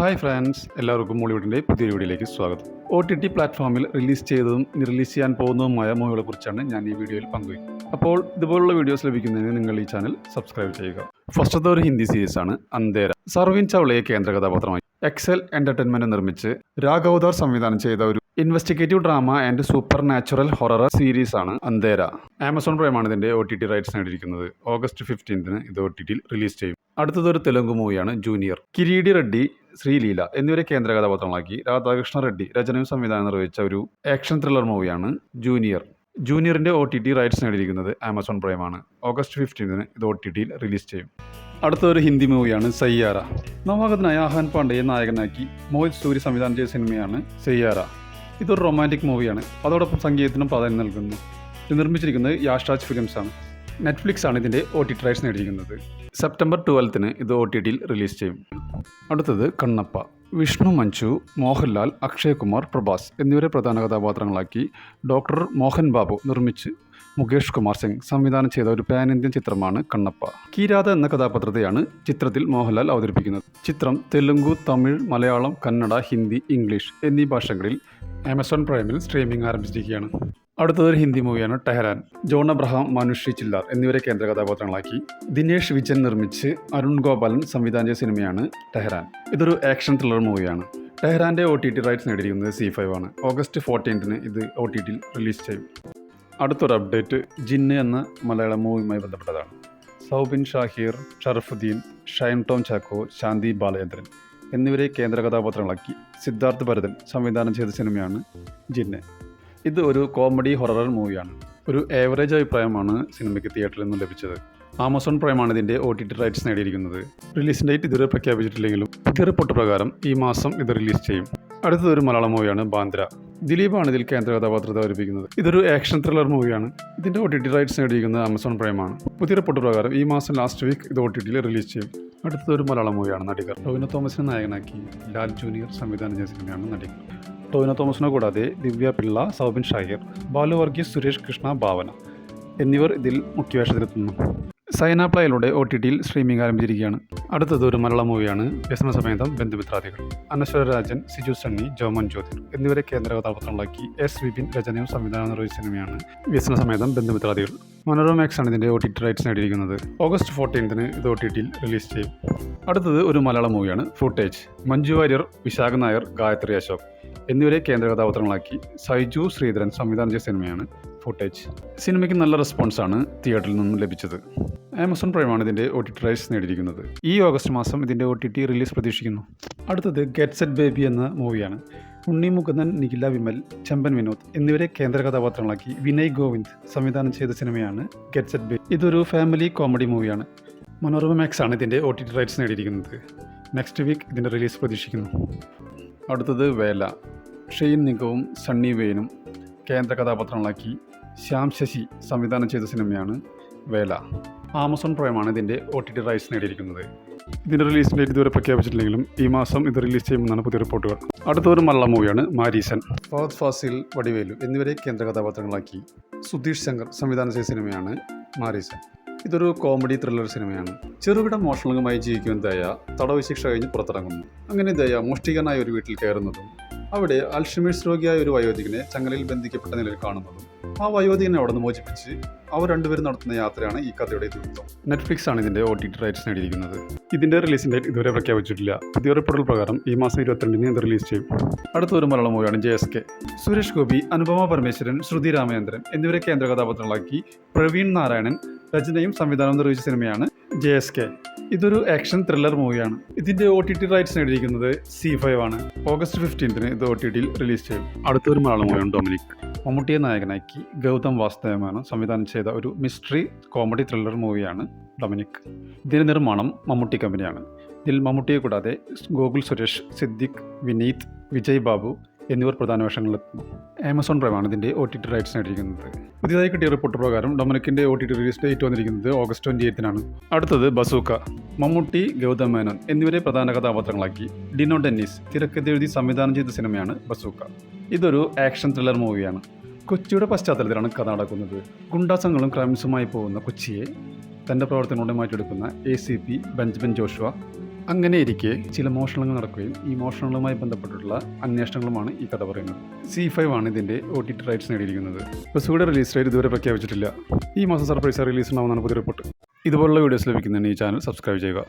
Hi friends, എല്ലാവർക്കും മോളിവുഡിൻ്റെ പുതിയൊരു വീഡിയോയിലേക്ക് സ്വാഗതം. OTT പ്ലാറ്റ്ഫോമിൽ റിലീസ് ചെയ്തതും റിലീസ് ചെയ്യാൻ പോകുന്നതുമായ മൂവികളെ കുറിച്ചാണ് ഞാൻ ഈ വീഡിയോയിൽ പങ്കുവയ്ക്കുന്നത്. അപ്പോൾ ഇതുപോലുള്ള വീഡിയോസ് ലഭിക്കുന്നതിന് നിങ്ങൾ ഈ ചാനൽ സബ്സ്ക്രൈബ് ചെയ്യുക. ഫസ്റ്റത്തെ ഒരു ഹിന്ദി സീരീസാണ് അന്ധേര. സർവിൻ ചൗളയെ കേന്ദ്ര കഥാപാത്രമായി എക്സൽ എൻ്റർടൈൻമെൻറ്റ് നിർമ്മിച്ച് രാഘവദാർ സംവിധാനം ചെയ്ത ഒരു investigative drama and supernatural horror സീരീസാണ് അന്ധേര. ആമസോൺ പ്രൈമാണ് ഇതിൻ്റെ OTT റൈറ്റ്സ് നേടിയിരിക്കുന്നത്. ഓഗസ്റ്റ് 15 ഇത് OTTയിൽ റിലീസ് ചെയ്യും. അടുത്തതൊരു തെലുങ്ക് മൂവിയാണ് ജൂനിയർ. കിരീടി റെഡ്ഡി, ശ്രീലീല എന്നിവരെ കേന്ദ്ര കഥാപാത്രങ്ങളാക്കി രാധാകൃഷ്ണ റെഡ്ഡി രചനയും സംവിധാനം നിർവഹിച്ച ഒരു ആക്ഷൻ ത്രില്ലർ മൂവിയാണ് ജൂനിയർ. ജൂനിയറിൻ്റെ OTT റൈറ്റ്സ് നേടിയിരിക്കുന്നത് ആമസോൺ പ്രൈമാണ്. ഓഗസ്റ്റ് 15 ഇത് OTTയിൽ റിലീസ് ചെയ്യും. അടുത്തൊരു ഹിന്ദി മൂവിയാണ് സയ്യാര. നവാഗതനായ ആഹാൻ പാണ്ഡെയെ നായകനാക്കി മോഹിത് സൂരി സംവിധാനം ചെയ്ത സിനിമയാണ് സയ്യാര. ഇതൊരു റൊമാൻറ്റിക് മൂവിയാണ്. അതോടൊപ്പം സംഗീതത്തിനും പ്രാധാന്യം നൽകുന്നു. ഇത് നിർമ്മിച്ചിരിക്കുന്നത് യാഷ്രാജ് ഫിലിംസ് ആണ്. നെറ്റ്ഫ്ലിക്സ് ആണ് ഇതിൻ്റെ OTT റൈറ്റ്സ് നേടിയിരിക്കുന്നത്. സെപ്റ്റംബർ 12 ഇത് OTTയിൽ റിലീസ് ചെയ്യും. അടുത്തത് കണ്ണപ്പ. വിഷ്ണു മഞ്ജു, മോഹൻലാൽ, അക്ഷയ് കുമാർ, പ്രഭാസ് എന്നിവരെ പ്രധാന കഥാപാത്രങ്ങളാക്കി ഡോക്ടർ മോഹൻ ബാബു നിർമ്മിച്ച് മുകേഷ് കുമാർ സിംഗ് സംവിധാനം ചെയ്ത ഒരു പാൻ ഇന്ത്യൻ ചിത്രമാണ് കണ്ണപ്പ. കീരാത എന്ന കഥാപാത്രത്തെയാണ് ചിത്രത്തിൽ മോഹൻലാൽ അവതരിപ്പിക്കുന്നത്. ചിത്രം തെലുങ്കു, തമിഴ്, മലയാളം, കന്നഡ, ഹിന്ദി, ഇംഗ്ലീഷ് എന്നീ ഭാഷകളിൽ ആമസോൺ പ്രൈമിൽ സ്ട്രീമിംഗ് ആരംഭിച്ചിരിക്കുകയാണ്. അടുത്തതൊരു ഹിന്ദി മൂവിയാണ് ടെഹരാൻ. ജോൺ അബ്രഹാം, മനുഷി ചില്ലാർ എന്നിവരെ കേന്ദ്ര കഥാപാത്രങ്ങളാക്കി ദിനേഷ് വിജയൻ നിർമ്മിച്ച് അരുൺ ഗോപാലൻ സംവിധാനം ചെയ്ത സിനിമയാണ് ടെഹരാൻ. ഇതൊരു ആക്ഷൻ ത്രില്ലർ മൂവിയാണ്. ടെഹരാൻ്റെ OTT റൈറ്റ്സ് നേടിയിരിക്കുന്നത് C5 ആണ്. ഓഗസ്റ്റ് 14 ഇത് OTTയിൽ റിലീസ് ചെയ്യും. അടുത്തൊരു അപ്ഡേറ്റ് ജിന്ന് എന്ന മലയാളം മൂവിയുമായി ബന്ധപ്പെട്ടതാണ്. സൗബിൻ ഷാഹിർ, ഷറഫുദ്ദീൻ, ഷൈൻ ടോം ചാക്കോ, ശാന്തി ബാലചന്ദ്രൻ എന്നിവരെ കേന്ദ്ര കഥാപാത്രങ്ങളാക്കി സിദ്ധാർത്ഥ് ഭരതൻ സംവിധാനം ചെയ്ത സിനിമയാണ് ജിന്ന്. ഇത് ഒരു കോമഡി ഹൊറർ മൂവിയാണ്. ഒരു ഏവറേജ് അഭിപ്രായമാണ് സിനിമയ്ക്ക് തിയേറ്ററിൽ നിന്നും ലഭിച്ചത്. ആമസോൺ പ്രൈമാണ് ഇതിൻ്റെ OTT റൈറ്റ്സ് നേടിയിരിക്കുന്നത്. റിലീസ് ഡേറ്റ് ഇതുവരെ പ്രഖ്യാപിച്ചിട്ടില്ലെങ്കിലും പുതിയ റിപ്പോർട്ട് പ്രകാരം ഈ മാസം ഇത് റിലീസ് ചെയ്യും. അടുത്തതൊരു മലയാളം മൂവിയാണ് ബാന്ദ്ര. ദിലീപാണ് ഇതിൽ കേന്ദ്ര കഥാപാത്രത്തെ അവതരിപ്പിക്കുന്നത്. ഇതൊരു ആക്ഷൻ ത്രില്ലർ മൂവിയാണ്. ഇതിൻ്റെ OTT റൈറ്റ്സ് നേടിയിരിക്കുന്നത് ആമസോൺ പ്രൈമാണ്. പുതിയ റിപ്പോർട്ട് പ്രകാരം ഈ മാസം ലാസ്റ്റ് വീക്ക് ഇത് OTTയിൽ റിലീസ് ചെയ്യും. അടുത്തൊരു മലയാളം മൂവിയാണ് നടികർ. ടോവിനോ തോമസിനെ നായകനാക്കി ലാൽ ജൂനിയർ സംവിധാനം ചെയ്ത സിനിമയാണ് നടികർ. ടോവിനോ തോമസിനെ കൂടാതെ ദിവ്യ പിള്ള, സൗബിൻ ഷാഹിർ, ബാലു വർഗീസ്, സുരേഷ് കൃഷ്ണ, ഭാവന എന്നിവർ ഇതിൽ മുഖ്യവേഷത്തിലെത്തുന്നു. സൈന പ്ലയിലൂടെ OTTയിൽ സ്ട്രീമിംഗ് ആരംഭിച്ചിരിക്കുകയാണ്. അടുത്തത് ഒരു മലയാളം മൂവിയാണ് വ്യസനസമേതം ബന്ധുമിത്രാദികൾ. അനശ്വര രാജൻ, സിജു സണ്ണി, ജോമൻ ജ്യോതിർ എന്നിവരെ കേന്ദ്ര കഥാപാത്രങ്ങളാക്കി S വിപിൻ രചനയും സംവിധാനം നിർവഹിച്ച സിനിമയാണ് വ്യസനസമേതം ബന്ധുമിത്രാദികൾ. മനോരമ മാക്സ് ആണ് ഇതിൻ്റെ OTT റൈറ്റ്സ് നേടിയിരിക്കുന്നത്. ഓഗസ്റ്റ് 14 ഇത് OTTയിൽ റിലീസ് ചെയ്യും. അടുത്തത് ഒരു മലയാളം മൂവിയാണ് ഫുട്ടേജ്. മഞ്ജു വാര്യർ, വിശാഖ നായർ, ഗായത്രി അശോക് എന്നിവരെ കേന്ദ്ര കഥാപാത്രങ്ങളാക്കി സൈജു ശ്രീധരൻ സംവിധാനം ചെയ്ത സിനിമയാണ് ഫുട്ടേജ്. സിനിമയ്ക്ക് നല്ല റെസ്പോൺസാണ് തിയേറ്ററിൽ നിന്നും ലഭിച്ചത്. ആമസോൺ പ്രൈമാണ് ഇതിൻ്റെ OTT റൈറ്റ്സ് നേടിയിരിക്കുന്നത്. ഈ ഓഗസ്റ്റ് മാസം ഇതിൻ്റെ OTT റിലീസ് പ്രതീക്ഷിക്കുന്നു. അടുത്തത് ഗെറ്റ് സെറ്റ് ബേബി എന്ന മൂവിയാണ്. ഉണ്ണി മുകുന്ദൻ, നിഖില വിമൽ, ചെമ്പൻ വിനോദ് എന്നിവരെ കേന്ദ്ര കഥാപാത്രങ്ങളാക്കി വിനയ് ഗോവിന്ദ് സംവിധാനം ചെയ്ത സിനിമയാണ് ഗെറ്റ് സെറ്റ് ബേബി. ഇതൊരു ഫാമിലി കോമഡി മൂവിയാണ്. മനോരമ മാക്സ് ആണ് ഇതിൻ്റെ OTT റൈറ്റ്സ് നേടിയിരിക്കുന്നത്. നെക്സ്റ്റ് വീക്ക് ഇതിൻ്റെ റിലീസ് പ്രതീക്ഷിക്കുന്നു. അടുത്തത് വേല. ഷെയ്ൻ നിഗവും സണ്ണി വെയിനും കേന്ദ്ര കഥാപാത്രങ്ങളാക്കി ശ്യാം ശശി സംവിധാനം ചെയ്ത സിനിമയാണ് വേല. ആമസോൺ പ്രൈമാണ് ഇതിൻ്റെ OTT റൈറ്റ്സ് നേടിയിരിക്കുന്നത്. ഇതിൻ്റെ റിലീസ് ഡേറ്റ് ഇതുവരെ പ്രഖ്യാപിച്ചിട്ടില്ലെങ്കിലും ഈ മാസം ഇത് റിലീസ് ചെയ്യുമെന്നാണ് പുതിയ റിപ്പോർട്ടുകൾ. അടുത്തൊരു മലയാളം മൂവിയാണ് മാരീസൻ. ഫഹദ് ഫാസിൽ, വടിവേലു എന്നിവരെ കേന്ദ്ര കഥാപാത്രങ്ങളാക്കി സുധീഷ് ശങ്കർ സംവിധാനം ചെയ്ത സിനിമയാണ് മാരീസൻ. ഇതൊരു കോമഡി ത്രില്ലർ സിനിമയാണ്. ചെറുകിട മോഷണങ്ങളുമായി ജീവിക്കുന്ന ദയ തടവ് ശിക്ഷ കഴിഞ്ഞ് പുറത്തിറങ്ങുന്നു. അങ്ങനെ ദയ മോഷ്ടികനായ ഒരു വീട്ടിൽ കയറുന്നതും അവിടെ അൽഷിമേഴ്സ് രോഗിയായ ഒരു വയോധികനെ ചങ്ങലയിൽ ബന്ധിക്കപ്പെട്ട നിലയിൽ കാണുന്നതും ആ വയോധികനെ അവിടെ നിന്ന് മോചിപ്പിച്ച് അവർ രണ്ടുപേരും നടത്തുന്ന യാത്രയാണ് ഈ കഥയുടെ ഇതിവൃത്തം. നെറ്റ്ഫ്ലിക്സ് ആണ് ഇതിൻ്റെ OTT റൈറ്റ്സ് നേടിയിരിക്കുന്നത്. ഇതിൻ്റെ റിലീസ് ഡേറ്റ് ഇതുവരെ പ്രഖ്യാപിച്ചിട്ടില്ല. പുതിയ റിപ്പോർട്ടുകൾ പ്രകാരം ഈ മാസം 22 ഇത് റിലീസ് ചെയ്യും. അടുത്തൊരു മലയാളം മൂവിയാണ് JSK. സുരേഷ് ഗോപി, അനുപമ പരമേശ്വരൻ, ശ്രുതി രാമചന്ദ്രൻ എന്നിവരെ കേന്ദ്ര കഥാപാത്രങ്ങളാക്കി പ്രവീൺ നാരായണൻ രചനയും സംവിധാനവും നിർവഹിച്ച സിനിമയാണ് JSK. ഇതൊരു ആക്ഷൻ ത്രില്ലർ മൂവിയാണ്. ഇതിൻ്റെ OTT റൈറ്റ്സ് നേടിയിരിക്കുന്നത് C5 ആണ്. ഓഗസ്റ്റ് 15 ഇത് OTTയിൽ റിലീസ് ചെയ്യും. അടുത്തൊരു മലയാളം മൂവിയാണ് ഡൊമിനിക്. മമ്മൂട്ടിയെ നായകനാക്കി ഗൗതം വാസുദേവനാണ് സംവിധാനം ചെയ്ത ഒരു മിസ്റ്ററി കോമഡി ത്രില്ലർ മൂവിയാണ് ഡൊമിനിക്. ഇതിൻ്റെ നിർമ്മാണം മമ്മൂട്ടി കമ്പനിയാണ്. ഇതിൽ മമ്മൂട്ടിയെ കൂടാതെ ഗോകുൽ സുരേഷ്, സിദ്ദിഖ്, വിനീത്, വിജയ് ബാബു എന്നിവർ പ്രധാന വേഷങ്ങളിലെത്തുന്നു. ആമസോൺ പ്രൈമാണ് ഇതിൻ്റെ OTT റൈറ്റ്സ് നേടിയിരിക്കുന്നത്. പുതിയതായി കിട്ടിയ റിപ്പോർട്ട് പ്രകാരം ഡൊമിനിക്കിൻ്റെ OTT റിലീസ് ഡേറ്റ് വന്നിരിക്കുന്നത് ഓഗസ്റ്റ് 28 അടുത്തത് ബസൂക്ക. മമ്മൂട്ടി, ഗൗതം മേനോൻ എന്നിവരെ പ്രധാന കഥാപാത്രങ്ങളാക്കി ഡിനോ ഡെന്നിസ് തിരക്കഥെഴുതി സംവിധാനം ചെയ്ത സിനിമയാണ് ബസൂക്ക. ഇതൊരു ആക്ഷൻ ത്രില്ലർ മൂവിയാണ്. കൊച്ചിയുടെ പശ്ചാത്തലത്തിലാണ് കഥ നടക്കുന്നത്. ഗുണ്ടാസംഘങ്ങളും ക്രൈംസുമായി പോകുന്ന കൊച്ചിയെ തൻ്റെ പ്രവർത്തനങ്ങളോടെ മാറ്റിയെടുക്കുന്ന ACP ബെഞ്ചമിൻ ജോഷുവ അങ്ങനെ ഇരിക്കെ ചില മോഷണങ്ങൾ നടക്കുകയും ഈ മോഷണങ്ങളുമായി ബന്ധപ്പെട്ടിട്ടുള്ള അന്വേഷണങ്ങളുമാണ് ഈ കഥ പറയുന്നത്. C5 ആണ് ഇതിൻ്റെ OTT റൈറ്റ്സ് നേടിയിരിക്കുന്നത്. ബസുയുടെ റിലീസ് ഡേറ്റ് ഇതുവരെ പ്രഖ്യാപിച്ചിട്ടില്ല. ഈ മാസം സർപ്രൈസ് റിലീസ് ഉണ്ടാവുന്നതാണ് പുതിയ റിപ്പോർട്ട്. ഇതുപോലുള്ള വീഡിയോസ് ലഭിക്കുന്നതിന് ഈ ചാനൽ സബ്സ്ക്രൈബ് ചെയ്യുക.